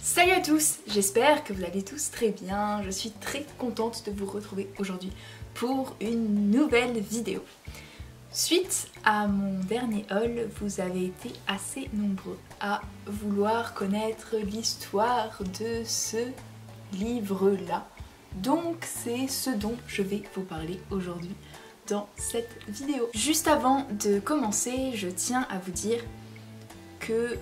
Salut à tous, j'espère que vous allez tous très bien. Je suis très contente de vous retrouver aujourd'hui pour une nouvelle vidéo. Suite à mon dernier haul, vous avez été assez nombreux à vouloir connaître l'histoire de ce livre-là. Donc c'est ce dont je vais vous parler aujourd'hui dans cette vidéo. Juste avant de commencer, je tiens à vous dire que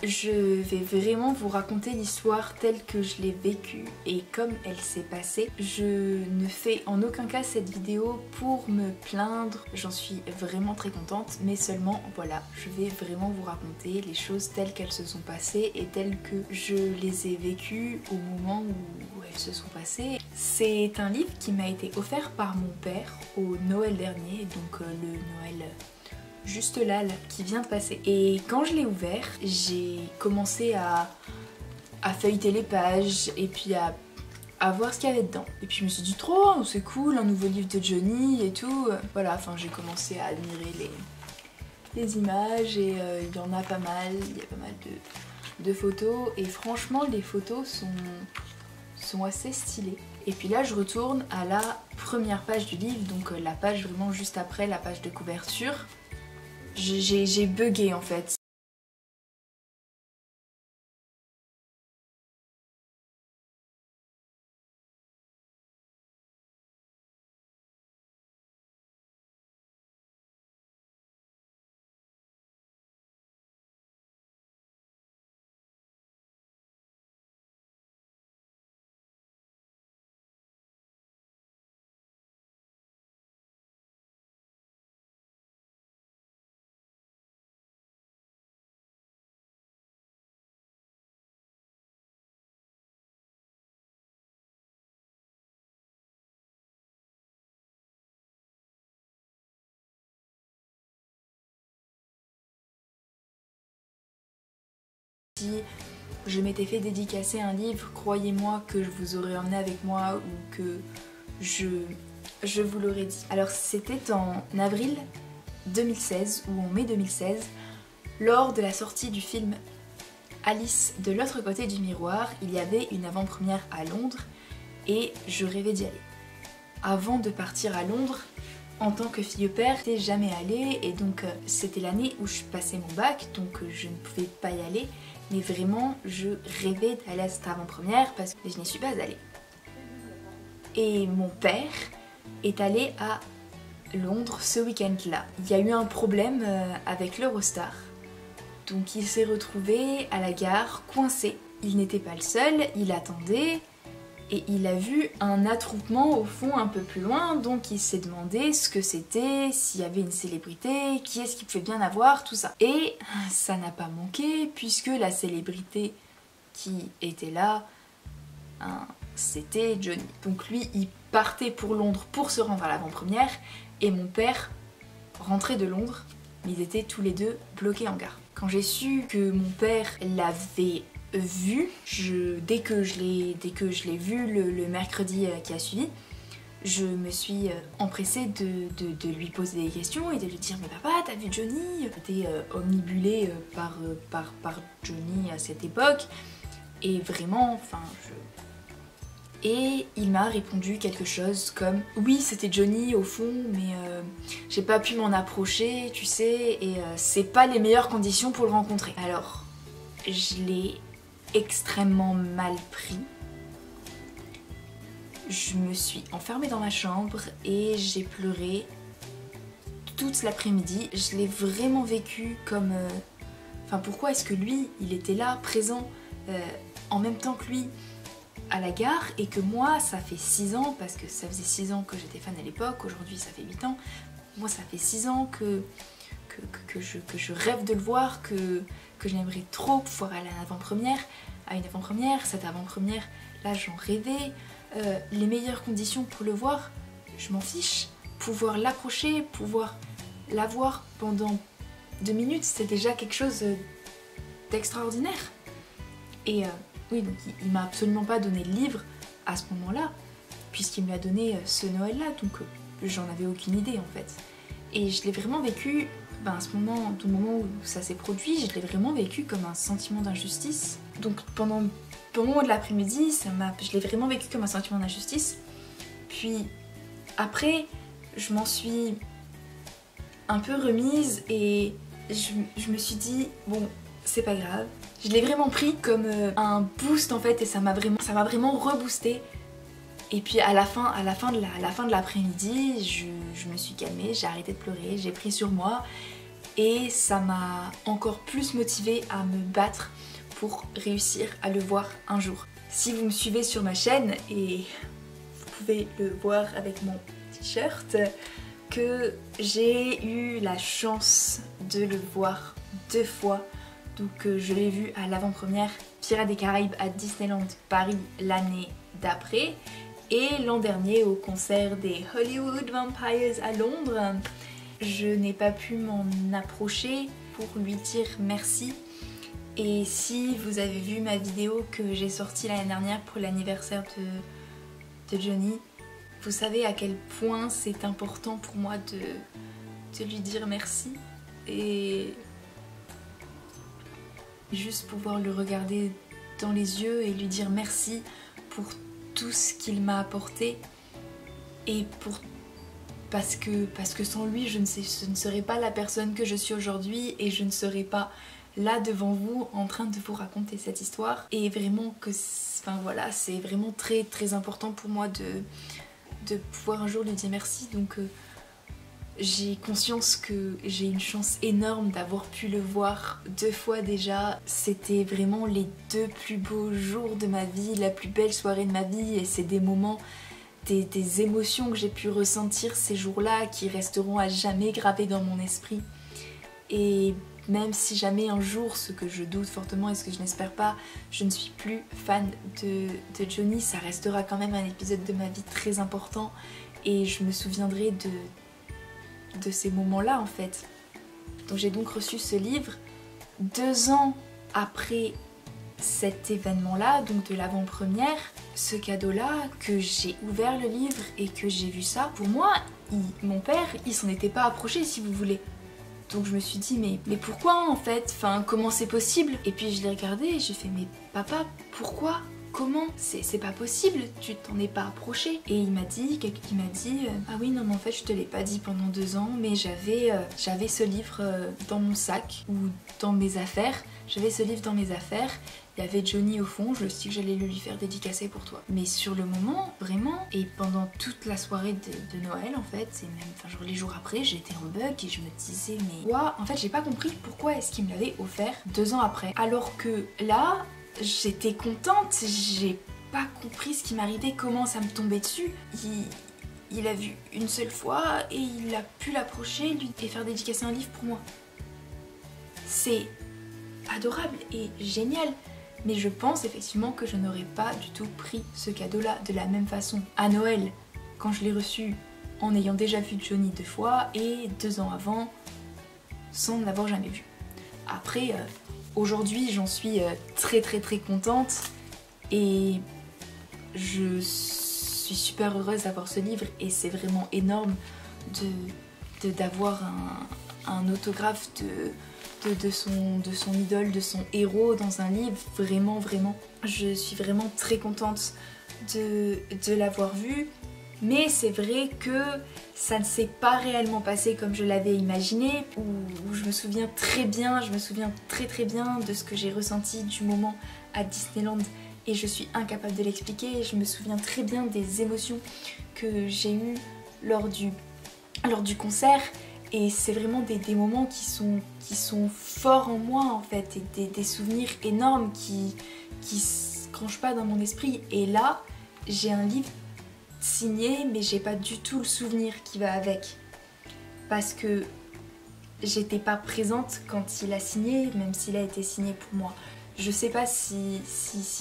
je vais vraiment vous raconter l'histoire telle que je l'ai vécue et comme elle s'est passée. Je ne fais en aucun cas cette vidéo pour me plaindre, j'en suis vraiment très contente, mais seulement voilà, je vais vraiment vous raconter les choses telles qu'elles se sont passées et telles que je les ai vécues au moment où elles se sont passées. C'est un livre qui m'a été offert par mon père au Noël dernier, donc le Noël juste là, qui vient de passer. Et quand je l'ai ouvert, j'ai commencé à feuilleter les pages et puis à voir ce qu'il y avait dedans. Et puis je me suis dit trop, c'est cool, un nouveau livre de Johnny et tout. Voilà, enfin j'ai commencé à admirer les images et il y en a pas mal, il y a pas mal de photos et franchement les photos sont assez stylées. Et puis là je retourne à la première page du livre, donc la page vraiment juste après la page de couverture. J'ai bugué en fait. Si je m'étais fait dédicacer un livre, croyez-moi que je vous aurais emmené avec moi ou que je vous l'aurais dit. Alors c'était en avril 2016 ou en mai 2016, lors de la sortie du film Alice de l'autre côté du miroir, il y avait une avant-première à Londres et je rêvais d'y aller. Avant de partir à Londres, en tant que fille au père, j'étais jamais allée et donc c'était l'année où je passais mon bac, donc je ne pouvais pas y aller. Mais vraiment, je rêvais d'aller à cette avant-première parce que je n'y suis pas allée. Et mon père est allé à Londres ce week-end-là. Il y a eu un problème avec l'Eurostar. Donc il s'est retrouvé à la gare, coincé. Il n'était pas le seul, il attendait et il a vu un attroupement au fond un peu plus loin. Donc il s'est demandé ce que c'était, s'il y avait une célébrité, qui est-ce qu'il pouvait bien avoir, tout ça. Et ça n'a pas manqué puisque la célébrité qui était là, c'était Johnny. Donc lui, il partait pour Londres pour se rendre à l'avant-première et mon père rentrait de Londres, mais ils étaient tous les deux bloqués en gare. Quand j'ai su que mon père l'avait vu, dès que je l'ai vu le mercredi qui a suivi, je me suis empressée de lui poser des questions et de lui dire mais papa t'as vu Johnny? J'étais omnibulée par Johnny à cette époque et vraiment enfin Et il m'a répondu quelque chose comme oui c'était Johnny au fond mais j'ai pas pu m'en approcher tu sais et c'est pas les meilleures conditions pour le rencontrer. Alors je l'ai extrêmement mal pris. Je me suis enfermée dans ma chambre et j'ai pleuré toute l'après-midi. Je l'ai vraiment vécu comme... Enfin pourquoi est-ce que lui il était là présent en même temps que lui à la gare et que moi ça fait 6 ans, parce que ça faisait 6 ans que j'étais fan à l'époque, aujourd'hui ça fait 8 ans, moi ça fait 6 ans que je rêve de le voir, que j'aimerais trop pouvoir aller à une avant-première, cette avant-première là j'en rêvais, les meilleures conditions pour le voir, je m'en fiche, pouvoir l'approcher, pouvoir la voir pendant 2 minutes, c'est déjà quelque chose d'extraordinaire. Et oui, donc il m'a absolument pas donné le livre à ce moment-là, puisqu'il me l'a donné ce Noël-là, donc j'en avais aucune idée en fait. Et je l'ai vraiment vécu, à ce moment, du moment où ça s'est produit, je l'ai vraiment vécu comme un sentiment d'injustice. Donc pendant au moment de l'après-midi, je l'ai vraiment vécu comme un sentiment d'injustice. Puis après, je m'en suis un peu remise et je me suis dit, bon, c'est pas grave. Je l'ai vraiment pris comme un boost en fait et ça m'a vraiment reboosté. Et puis à la fin de l'après-midi, je me suis calmée, j'ai arrêté de pleurer, j'ai pris sur moi et ça m'a encore plus motivée à me battre pour réussir à le voir un jour. Si vous me suivez sur ma chaîne, et vous pouvez le voir avec mon t-shirt, que j'ai eu la chance de le voir 2 fois. Donc je l'ai vu à l'avant-première Pirates des Caraïbes à Disneyland Paris l'année d'après et l'an dernier au concert des Hollywood Vampires à Londres. Je n'ai pas pu m'en approcher pour lui dire merci. Et si vous avez vu ma vidéo que j'ai sortie l'année dernière pour l'anniversaire de Johnny, vous savez à quel point c'est important pour moi de lui dire merci et juste pouvoir le regarder dans les yeux et lui dire merci pour tout ce qu'il m'a apporté et parce que sans lui je ne serais pas la personne que je suis aujourd'hui et je ne serais pas là devant vous en train de vous raconter cette histoire. Et vraiment que enfin voilà, c'est vraiment très très important pour moi de pouvoir un jour lui dire merci. Donc j'ai conscience que j'ai une chance énorme d'avoir pu le voir 2 fois déjà. C'était vraiment les 2 plus beaux jours de ma vie, la plus belle soirée de ma vie et c'est des moments, des émotions que j'ai pu ressentir ces jours-là qui resteront à jamais gravées dans mon esprit. Et même si jamais un jour, ce que je doute fortement et ce que je n'espère pas, je ne suis plus fan de Johnny, ça restera quand même un épisode de ma vie très important et je me souviendrai de ces moments-là en fait. Donc j'ai donc reçu ce livre 2 ans après cet événement-là, donc de l'avant-première, ce cadeau-là, que j'ai ouvert le livre et que j'ai vu ça. Pour moi, mon père, il s'en était pas approché si vous voulez. Donc je me suis dit mais pourquoi en fait, enfin comment c'est possible? Et puis je l'ai regardé et j'ai fait mais papa pourquoi? Comment? C'est pas possible, tu t'en es pas approché. Et il m'a dit, quelqu'un qui m'a dit ah oui non mais en fait je te l'ai pas dit pendant 2 ans mais j'avais ce livre dans mon sac ou dans mes affaires. J'avais ce livre dans mes affaires, il y avait Johnny au fond, je me suis dit que j'allais le lui faire dédicacer pour toi. Mais sur le moment, vraiment, et pendant toute la soirée de Noël en fait, et même enfin, genre les jours après, j'étais en bug et je me disais mais quoi? En fait j'ai pas compris pourquoi est-ce qu'il me l'avait offert 2 ans après. Alors que là, j'étais contente, j'ai pas compris ce qui m'arrivait, comment ça me tombait dessus. Il a vu une seule fois et il a pu l'approcher lui et faire dédicacer un livre pour moi. C'est adorable et génial, mais je pense effectivement que je n'aurais pas du tout pris ce cadeau-là de la même façon à Noël quand je l'ai reçu en ayant déjà vu Johnny 2 fois et 2 ans avant sans ne l'avoir jamais vu. Après, aujourd'hui j'en suis très très très contente et je suis super heureuse d'avoir ce livre et c'est vraiment énorme d'avoir un autographe de son idole, de son héros dans un livre, vraiment vraiment. Je suis vraiment très contente de l'avoir vu, mais c'est vrai que ça ne s'est pas réellement passé comme je l'avais imaginé, où je me souviens très bien, très très bien de ce que j'ai ressenti du moment à Disneyland et je suis incapable de l'expliquer. Je me souviens très bien des émotions que j'ai eues lors du concert. Et c'est vraiment des moments qui sont forts en moi en fait, et des souvenirs énormes qui se cranchent pas dans mon esprit. Et là, j'ai un livre signé, mais j'ai pas du tout le souvenir qui va avec. Parce que j'étais pas présente quand il a signé, même s'il a été signé pour moi. Je sais pas si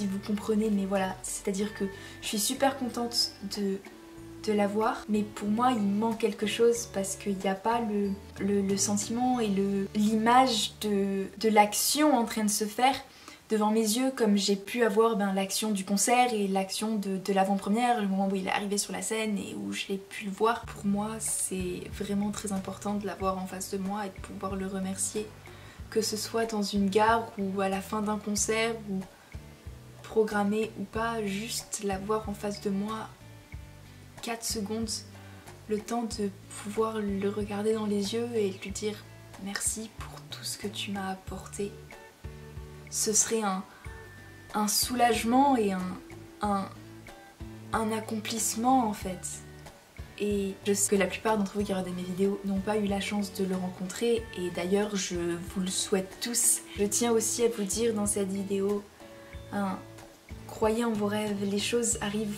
vous comprenez, mais voilà, c'est-à-dire que je suis super contente de l'avoir, mais pour moi il manque quelque chose parce qu'il n'y a pas le sentiment et l'image de l'action en train de se faire devant mes yeux comme j'ai pu avoir l'action du concert et l'action de l'avant-première, le moment où il est arrivé sur la scène et où je l'ai pu le voir. Pour moi c'est vraiment très important de l'avoir en face de moi et de pouvoir le remercier, que ce soit dans une gare ou à la fin d'un concert ou programmé ou pas, juste l'avoir en face de moi 4 secondes, le temps de pouvoir le regarder dans les yeux et lui dire merci pour tout ce que tu m'as apporté. Ce serait un soulagement et un accomplissement en fait. Et je sais que la plupart d'entre vous qui regardent mes vidéos n'ont pas eu la chance de le rencontrer et d'ailleurs je vous le souhaite tous. Je tiens aussi à vous dire dans cette vidéo, croyez en vos rêves, les choses arrivent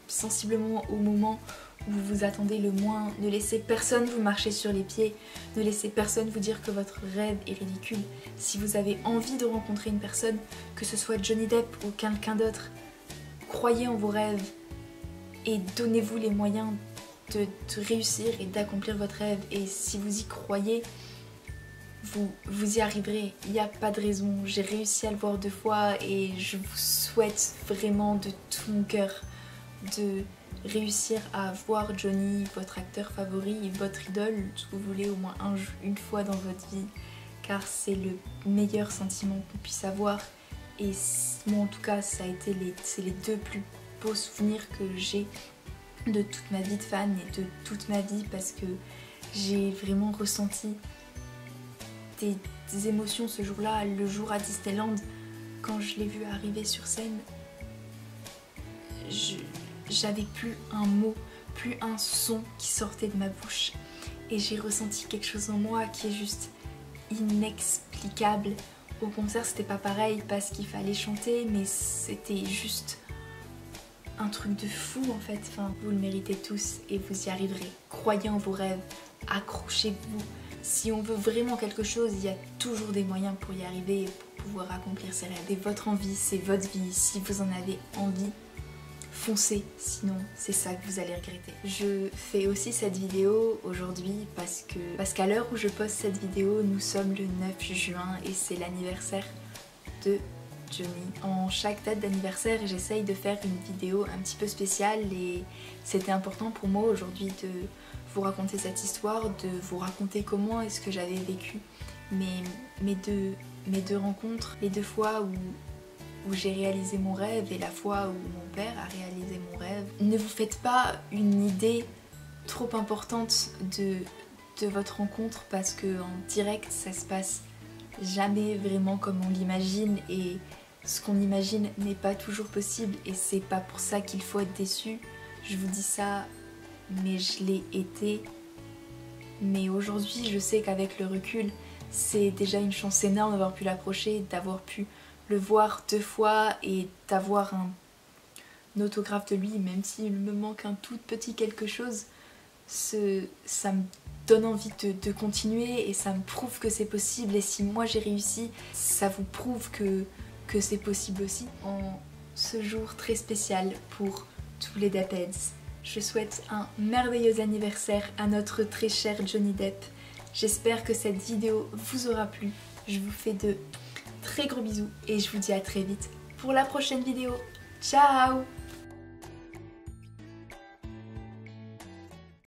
sensiblement au moment où vous vous attendez le moins. Ne laissez personne vous marcher sur les pieds, ne laissez personne vous dire que votre rêve est ridicule. Si vous avez envie de rencontrer une personne, que ce soit Johnny Depp ou quelqu'un d'autre, croyez en vos rêves et donnez-vous les moyens de réussir et d'accomplir votre rêve. Et si vous y croyez, vous y arriverez. Il n'y a pas de raison. J'ai réussi à le voir 2 fois et je vous souhaite vraiment de tout mon cœur de réussir à voir Johnny, votre acteur favori, votre idole, ce que vous voulez, au moins une fois dans votre vie, car c'est le meilleur sentiment qu'on puisse avoir. Et moi en tout cas, ça a été c'est les 2 plus beaux souvenirs que j'ai de toute ma vie de fan et de toute ma vie, parce que j'ai vraiment ressenti des émotions ce jour-là, le jour à Disneyland, quand je l'ai vu arriver sur scène. J'avais plus un mot, plus un son qui sortait de ma bouche et j'ai ressenti quelque chose en moi qui est juste inexplicable. Au concert c'était pas pareil parce qu'il fallait chanter, mais c'était juste un truc de fou en fait. Enfin, vous le méritez tous et vous y arriverez. Croyez en vos rêves, accrochez-vous. Si on veut vraiment quelque chose, il y a toujours des moyens pour y arriver et pour pouvoir accomplir ses rêves. Et votre envie, c'est votre vie. Si vous en avez envie, foncez, sinon c'est ça que vous allez regretter. Je fais aussi cette vidéo aujourd'hui parce qu'à l'heure où je poste cette vidéo, nous sommes le 9 juin et c'est l'anniversaire de Johnny. En chaque date d'anniversaire, j'essaye de faire une vidéo un petit peu spéciale et c'était important pour moi aujourd'hui de vous raconter cette histoire, de vous raconter comment est-ce que j'avais vécu mes deux rencontres, les 2 fois où j'ai réalisé mon rêve et la fois où mon père a réalisé mon rêve. Ne vous faites pas une idée trop importante de votre rencontre parce qu'en direct ça se passe jamais vraiment comme on l'imagine et ce qu'on imagine n'est pas toujours possible et c'est pas pour ça qu'il faut être déçu. Je vous dis ça, mais je l'ai été. Mais aujourd'hui je sais qu'avec le recul c'est déjà une chance énorme d'avoir pu l'approcher, d'avoir pu le voir 2 fois et d'avoir un autographe de lui, même s'il me manque un tout petit quelque chose, ça me donne envie de continuer et ça me prouve que c'est possible. Et si moi j'ai réussi, ça vous prouve que c'est possible aussi. En ce jour très spécial pour tous les Deppheads, je souhaite un merveilleux anniversaire à notre très cher Johnny Depp. J'espère que cette vidéo vous aura plu. Je vous fais de très gros bisous et je vous dis à très vite pour la prochaine vidéo. Ciao!